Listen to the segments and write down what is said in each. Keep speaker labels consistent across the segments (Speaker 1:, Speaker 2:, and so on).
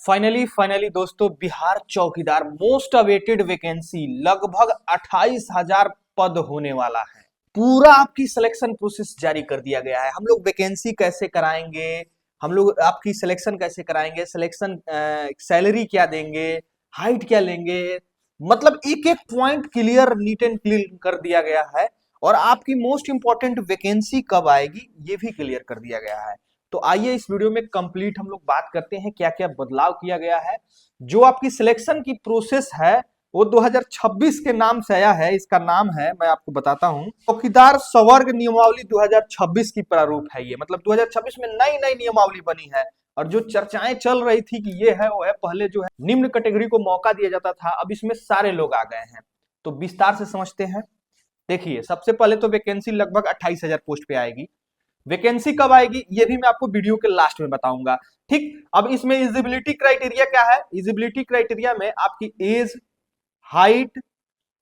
Speaker 1: Finally दोस्तों, बिहार चौकीदार most awaited vacancy लगभग 28,000 पद होने वाला है। पूरा आपकी सिलेक्शन प्रोसेस जारी कर दिया गया है। हम लोग वैकेंसी कैसे कराएंगे, हम लोग आपकी सिलेक्शन कैसे कराएंगे, सिलेक्शन सैलरी क्या देंगे, हाइट क्या लेंगे, मतलब एक एक point clear, neat and clean कर दिया गया है। और आपकी मोस्ट इंपॉर्टेंट वैकेंसी कब आएगी ये भी क्लियर कर दिया गया है। तो आइए इस वीडियो में कंप्लीट हम लोग बात करते हैं क्या क्या बदलाव किया गया है। जो आपकी सिलेक्शन की प्रोसेस है वो 2026 के नाम से आया है। इसका नाम है, मैं आपको बताता हूं, चौकीदार संवर्ग नियमावली 2026 की प्रारूप है ये। मतलब 2026 में नई नई नियमावली बनी है। और जो चर्चाएं चल रही थी कि ये है वो है, पहले जो है निम्न कैटेगरी को मौका दिया जाता था, अब इसमें सारे लोग आ गए हैं। तो विस्तार से समझते हैं। देखिए, सबसे पहले तो वैकेंसी लगभग 28,000 पोस्ट पे आएगी। वैकेंसी कब आएगी ये भी मैं आपको वीडियो के लास्ट में बताऊंगा। ठीक, अब इसमें एलिजिबिलिटी क्राइटेरिया क्या है। एलिजिबिलिटी क्राइटेरिया में आपकी एज, हाइट,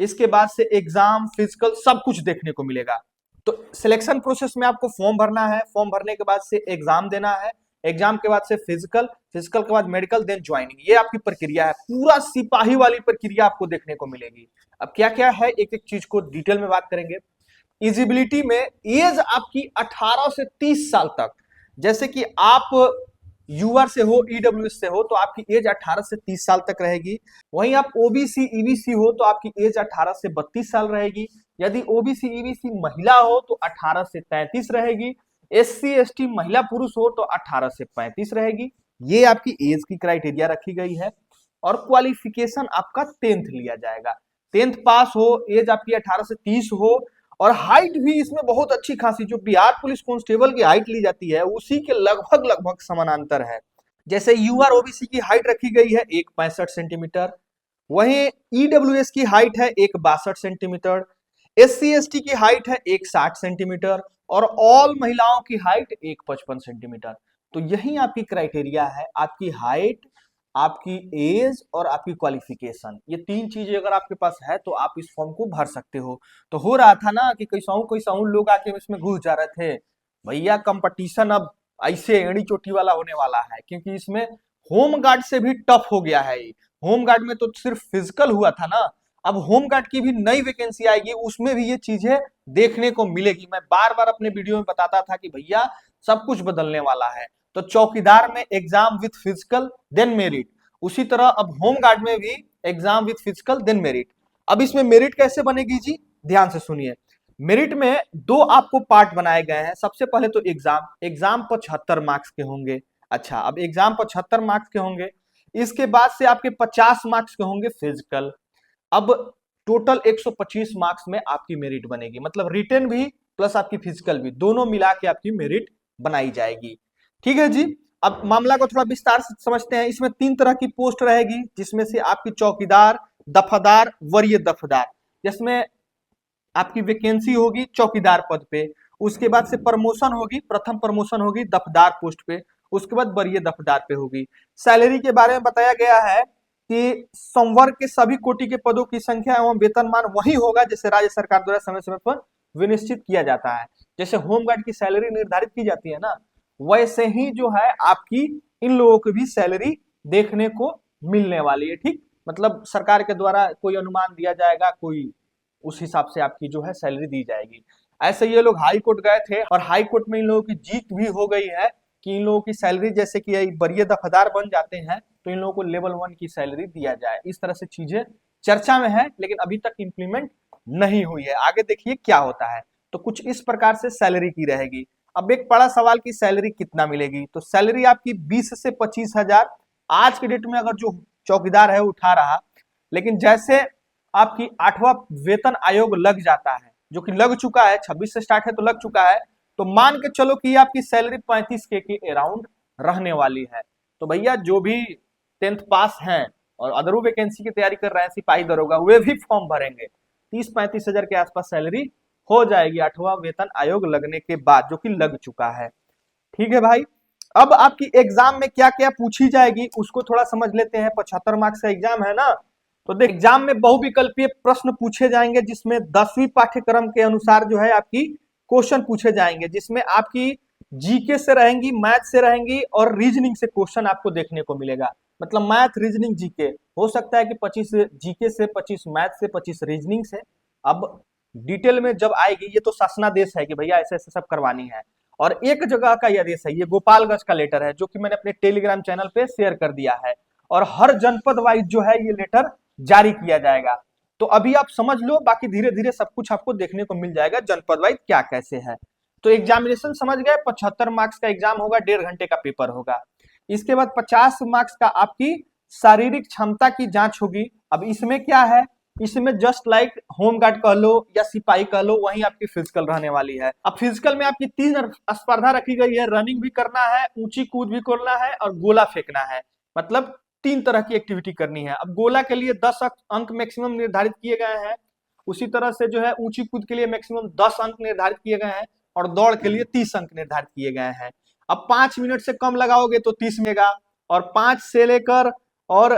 Speaker 1: इसके बाद से एग्जाम, फिजिकल, सब कुछ देखने को मिलेगा। तो सिलेक्शन प्रोसेस में आपको फॉर्म भरना है, फॉर्म भरने के बाद से एग्जाम देना है, एग्जाम के बाद से फिजिकल, फिजिकल के बाद मेडिकल, देन ज्वाइनिंग। ये आपकी प्रक्रिया है, पूरा सिपाही वाली प्रक्रिया आपको देखने को मिलेगी। अब क्या क्या है, एक एक चीज को डिटेल में बात करेंगे। इजिबिलिटी में एज आपकी 18 से 30 साल तक। जैसे कि आप यूआर से हो, ईडब्ल्यूएस से हो, तो आपकी एज 18 से 30 साल तक रहेगी। वहीं आप ओबीसी ईबीसी हो तो आपकी एज 18 से 32 साल रहेगी। यदि ओबीसी ईबीसी महिला हो तो 18 से 33 रहेगी। एससी एसटी महिला पुरुष हो तो 18 से 35 रहेगी। ये आपकी एज की क्राइटेरिया रखी गई है। और क्वालिफिकेशन आपका 10th लिया जाएगा। 10th पास हो, एज आपकी 18 से 30 हो। और हाइट भी इसमें बहुत अच्छी खासी, जो बिहार पुलिस कांस्टेबल की हाइट ली जाती है उसी के लगभग लगभग समानांतर है। जैसे यूआर ओबीसी की हाइट रखी गई है 1.65 सेंटीमीटर, वहीं ईडब्ल्यूएस की हाइट है 1.62 सेंटीमीटर, एससी एसटी की हाइट है 1.60 सेंटीमीटर, और ऑल महिलाओं की हाइट 1.55 सेंटीमीटर। तो यही आपकी क्राइटेरिया है, आपकी हाइट, आपकी एज और आपकी क्वालिफिकेशन। ये तीन चीजें अगर आपके पास है तो आप इस फॉर्म को भर सकते हो। तो हो रहा था ना कि कैसा लोग आके इसमें घुस जा रहे थे। भैया कंपटीशन अब ऐसे एड़ी चोटी वाला होने वाला है, क्योंकि इसमें होम गार्ड से भी टफ हो गया है। होम गार्ड में तो सिर्फ फिजिकल हुआ था ना, अब होम गार्ड की भी नई वैकेंसी आएगी, उसमें भी ये चीजें देखने को मिलेगी। मैं बार बार अपने वीडियो में बताता था कि भैया सब कुछ बदलने वाला है। तो चौकीदार में exam with physical then merit, उसी तरह अब होम गार्ड में भी exam with physical then merit. अब इसमें मेरिट कैसे बनेगी जी, ध्यान से सुनिए। मेरिट में दो आपको पार्ट बनाए गए हैं। सबसे पहले तो एग्जाम 75 मार्क्स के होंगे। अच्छा, अब एग्जाम 75 मार्क्स के होंगे, इसके बाद से आपके 50 मार्क्स के होंगे फिजिकल। अब टोटल 125 मार्क्स में आपकी मेरिट बनेगी। मतलब रिटन भी प्लस आपकी फिजिकल भी, दोनों मिला के आपकी मेरिट बनाई जाएगी। ठीक है जी। अब मामला को थोड़ा विस्तार से समझते हैं। इसमें 3 तरह की पोस्ट रहेगी, जिसमें से आपकी चौकीदार, दफादार, वरीय दफादार। जिसमें आपकी वैकेंसी होगी चौकीदार पद पे, उसके बाद से प्रमोशन होगी, प्रथम प्रमोशन होगी दफदार पोस्ट पे, उसके बाद वरीय दफदार पे होगी। सैलरी के बारे में बताया गया है कि संवर्ग के सभी कोटि के पदों की संख्या एवं वेतनमान वही होगा जैसे राज्य सरकार द्वारा समय समय पर विनिश्चित किया जाता है। जैसे होमगार्ड की सैलरी निर्धारित की जाती है ना, वैसे ही जो है आपकी इन लोगों की भी सैलरी देखने को मिलने वाली है। ठीक, मतलब सरकार के द्वारा कोई अनुमान दिया जाएगा, कोई उस हिसाब से आपकी जो है सैलरी दी जाएगी। ऐसे ये लोग हाई कोर्ट गए थे और हाई कोर्ट में इन लोगों की जीत भी हो गई है कि इन लोगों की सैलरी, जैसे कि वरीय दफादार बन जाते हैं तो इन लोगों को लेवल 1 की सैलरी दिया जाए। इस तरह से चीजें चर्चा में है, लेकिन अभी तक इंप्लीमेंट नहीं हुई है। आगे देखिए क्या होता है। तो कुछ इस प्रकार से सैलरी की रहेगी। अब एक बड़ा सवाल की सैलरी कितना मिलेगी, तो सैलरी आपकी 20 से 25,000 आज के डेट में अगर जो चौकीदार है उठा रहा। लेकिन जैसे आपकी 8वां वेतन आयोग लग जाता है, जो कि लग चुका है, 26 से स्टार्ट है तो लग चुका है, तो मान के चलो कि आपकी सैलरी 35K के अराउंड रहने वाली है। तो भैया जो भी 10th पास हैं और अदर वैकेंसी की तैयारी कर रहे हैं, सिपाही दरोगा, वे भी फॉर्म भरेंगे। 30-35 हजार के आसपास सैलरी हो जाएगी 8वां वेतन आयोग लगने के बाद, जो कि लग चुका है। ठीक है भाई। अब आपकी एग्जाम में क्या क्या पूछी जाएगी उसको थोड़ा समझ लेते हैं। 75 मार्क्स का एग्जाम है ना, तो देख, एग्जाम में बहुविकल्पीय प्रश्न पूछे जाएंगे, जिसमें 10वीं पाठ्यक्रम के अनुसार जो है आपकी क्वेश्चन पूछे जाएंगे, जिसमें आपकी जीके से रहेंगी, मैथ से रहेंगी और रीजनिंग से क्वेश्चन आपको देखने को मिलेगा। मतलब मैथ रीजनिंग जीके, हो सकता है कि 25 जीके से, 25 मैथ से, 25 रीजनिंग से। अब डिटेल में जब आएगी, ये तो शासनादेश है कि भैया ऐसे ऐसे सब करवानी है। और एक जगह का ये आदेश है, ये गोपालगंज का लेटर है जो कि मैंने अपने टेलीग्राम चैनल पे शेयर कर दिया है। और हर जनपद वाइज जो है ये लेटर जारी किया जाएगा। तो अभी आप समझ लो, बाकी धीरे धीरे सब कुछ आपको देखने को मिल जाएगा जनपद वाइज क्या कैसे है। तो एग्जामिनेशन समझ गए, 75 मार्क्स का एग्जाम होगा, 1.5 घंटे का पेपर होगा। इसके बाद 50 मार्क्स का आपकी शारीरिक क्षमता की जांच होगी। अब इसमें क्या है, इसमें जस्ट लाइक होम गार्ड कह लो या सिपाही कह लो, वही आपकी फिजिकल रहने वाली है। अब फिजिकल में आपकी 3 स्पर्धा रखी गई है, रनिंग भी करना है, ऊंची कूद भी करना है और गोला फेंकना है। मतलब 3 तरह की एक्टिविटी करनी है। अब गोला के लिए 10 अंक मैक्सिमम निर्धारित किए गए हैं। उसी तरह से जो है ऊंची कूद के लिए मैक्सिमम 10 अंक निर्धारित किए गए हैं और दौड़ के लिए 30 अंक निर्धारित किए गए हैं। अब 5 मिनट से कम लगाओगे तो 30 मिलेगा, और 5 से लेकर और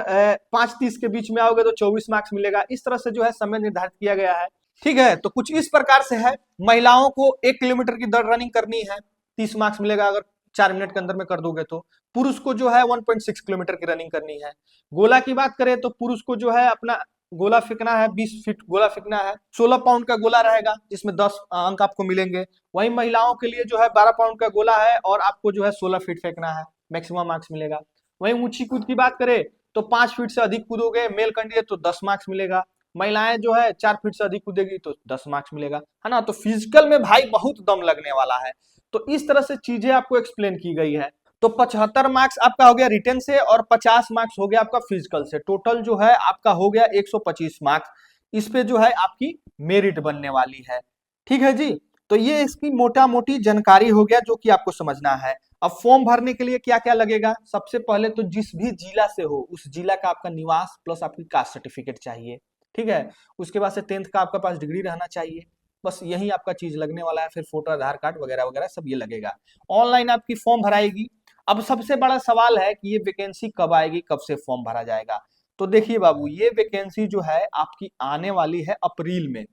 Speaker 1: 5:30 के बीच में आओगे तो 24 मार्क्स मिलेगा। इस तरह से जो है समय निर्धारित किया गया है। ठीक है, तो कुछ इस प्रकार से है। महिलाओं को 1 किलोमीटर की दौड़ रनिंग करनी है, 30 मार्क्स मिलेगा अगर 4 मिनट के अंदर में कर दोगे तो। पुरुष को जो है 1.6 किलोमीटर की रनिंग करनी है। गोला की बात करें तो पुरुष को जो है अपना गोला फेंकना है, 20 फीट गोला फेंकना है, 16 पाउंड का गोला रहेगा जिसमें 10 अंक आपको मिलेंगे। वहीं महिलाओं के लिए जो है 12 पाउंड का गोला है और आपको जो है 16 फीट फेंकना है, मैक्सिमम मार्क्स मिलेगा। वहीं ऊंची कूद की बात करें तो 5 फीट से अधिक कूदोगे मेल कैंडिडेट तो 10 मार्क्स मिलेगा। महिलाएं जो है 4 फीट से अधिक कूदेगी तो 10 मार्क्स मिलेगा, है ना। तो फिजिकल में भाई बहुत दम लगने वाला है। तो इस तरह से चीजें आपको एक्सप्लेन की गई है। तो 75 मार्क्स आपका हो गया रिटन से और 50 मार्क्स हो गया आपका फिजिकल से। टोटल जो है आपका हो गया 125 मार्क्स। इस पे जो है आपकी मेरिट बनने वाली है। ठीक है जी। तो ये इसकी मोटा मोटी जानकारी हो गया जो कि आपको समझना है। अब फॉर्म भरने के लिए क्या क्या लगेगा, सबसे पहले तो जिस भी जिला से हो उस जिला का आपका निवास प्लस आपकी कास्ट सर्टिफिकेट चाहिए। ठीक है, उसके बाद से 10th का आपका पास डिग्री रहना चाहिए। बस यही आपका चीज लगने वाला है। फिर फोटो, आधार कार्ड वगैरह वगैरह सब ये लगेगा। ऑनलाइन आपकी फॉर्म भराएगी। अब सबसे बड़ा सवाल है कि ये वैकेंसी कब आएगी, कब से फॉर्म भरा जाएगा। तो देखिए बाबू, ये वैकेंसी जो है आपकी आने वाली है अप्रैल में।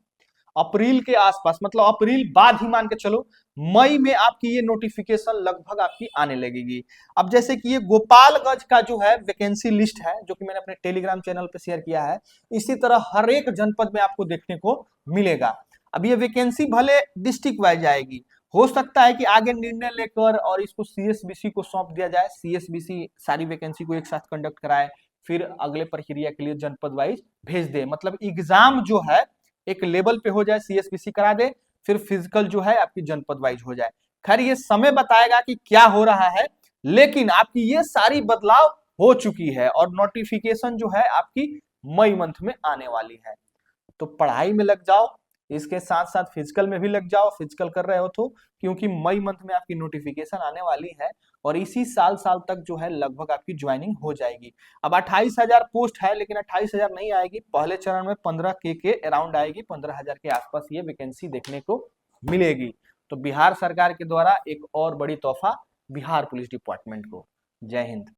Speaker 1: अप्रैल के आसपास, मतलब अप्रैल बाद ही मान के चलो, मई में आपकी ये नोटिफिकेशन लगभग आपकी आने लगेगी। अब जैसे कि ये गोपालगंज का जो है वैकेंसी लिस्ट है जो कि मैंने अपने टेलीग्राम चैनल पे शेयर किया है, इसी तरह हर एक जनपद में आपको देखने को मिलेगा। अब ये वैकेंसी भले डिस्ट्रिक्ट वाइज आएगी, हो सकता है कि आगे निर्णय लेकर और इसको सीएसबीसी को सौंप दिया जाए, सीएसबीसी सारी वैकेंसी को एक साथ कंडक्ट कराए, फिर अगले प्रक्रिया के लिए जनपद वाइज भेज दे। मतलब एग्जाम जो है एक लेवल पे हो जाए, सीएसबीसी करा दे, फिर फिजिकल जो है आपकी जनपद वाइज हो जाए। खैर ये समय बताएगा कि क्या हो रहा है, लेकिन आपकी ये सारी बदलाव हो चुकी है और नोटिफिकेशन जो है आपकी मई मंथ में आने वाली है। तो पढ़ाई में लग जाओ, इसके साथ साथ फिजिकल में भी लग जाओ, फिजिकल कर रहे हो तो, क्योंकि मई मंथ में आपकी नोटिफिकेशन आने वाली है और इसी साल तक जो है लगभग आपकी ज्वाइनिंग हो जाएगी। अब 28,000 पोस्ट है, लेकिन 28,000 नहीं आएगी, पहले चरण में 15K के अराउंड आएगी, 15,000 के आसपास ये वैकेंसी देखने को मिलेगी। तो बिहार सरकार के द्वारा एक और बड़ी तोहफा बिहार पुलिस डिपार्टमेंट को। जय हिंद।